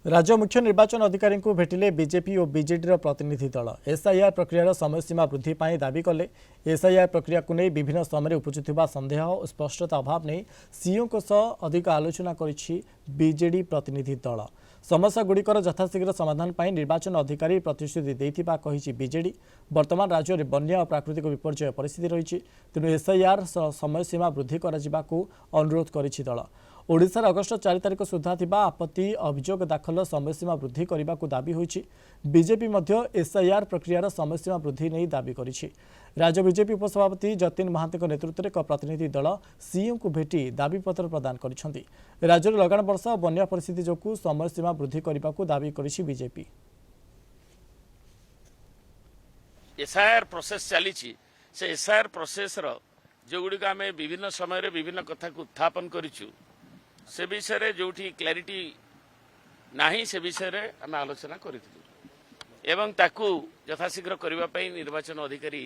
राज्य मुख्य निर्वाचन अधिकारी को भेटिले बीजेपी और बीजेडी प्रतिनिधि दल एसआईआर प्रक्रियार समयसीमा वृद्धि पर दाबी कले। एसआईआर प्रक्रिया को नहीं विभिन्न समय उपजुवा संदेह और स्पष्टता अभाव नहीं सीओ अधिक आलोचना करिछि बीजेडी प्रतिनिधि दल। समस्या गुड़िकर यथाशीघ्र समाधान पर निर्वाचन अधिकारी प्रतिश्रुति देइथिबा कहिछि बीजेडी। वर्तमान राज्य में बन्या और प्राकृतिक विपर्यय परिस्थिति रही तेणु एसआईआर समयसीमा वृद्धि कराजिबाकू अनुरोध करिछि दल। ओडिशार अगस्ट 4 तारिख सुधा थिबा आपत्ति अभियोग दाखल समयसीमा वृद्धि करने को दाबी होइछि। बीजेपी मध्य एसआईआर प्रक्रियार समयसीमा वृद्धि नहीं दाबी करिछि। राज्य बीजेपी उपसभापति जतिन महांती नेतृत्व में एक प्रतिनिधि दल सीएम को भेटी दाबीपत्र प्रदान करिसेंति। राज्य में लगान वर्षा और बन्या परिस्थिति जोगु समयसीमा वृद्धि करने को दाबी करिछि बीजेपी। एसआईआर प्रोसेस चली से एसआईआर प्रोसेस जो गुड़िक आम विभिन्न समय विभिन्न कथा को उत्थापन करिछु से विषय जो क्लैरिटी नहीं से विषय आम आलोचना करूँ ताकू यथाशीघ्र करने निर्वाचन अधिकारी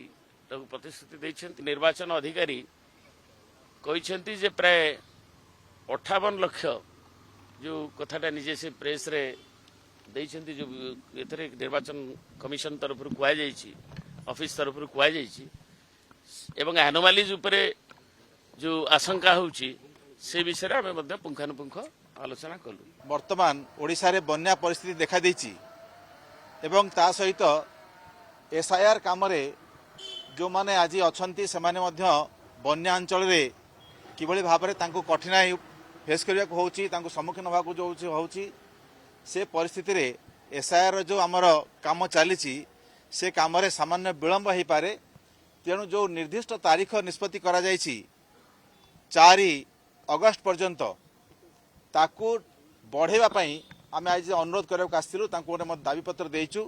प्रतिश्रुति देइछन्ति। निर्वाचन अधिकारी कहते जे प्राय 58 लाख जो कथाटा निजे से प्रेस रे देइछन्ति जो एथरे निर्वाचन कमिशन तरफ कहुई ऑफिस तरफ कहुई एवं एनोमालीज उपरे जो आशंका होउची से विषय आम पुंखानुपुंख आलोचना कलु। वर्तमान ओडिशा रे बन्या परिस्थिति देखा देइची एवं ता सहित एसआईआर काम रे जो माने आज अछंती से माने मध्य बन्या अंचल रे किभली भाव में तांको कठिनाई फेस करिया को होउची तांको सम्मुखीन होवा को जो होउची से परिस्थिति रे एसआईआर जो हमर काम चलीची से काम रे सामान्य विलंब हो पारे। तेणु जो निर्दिष्ट तारीख निष्पत्ति करा जायछि 4 अगस्त पर्यंत ताकू बढ़ेवा पई आमे आज अनुरोध करबा आसिलु तांको दाबी पत्र देइछु।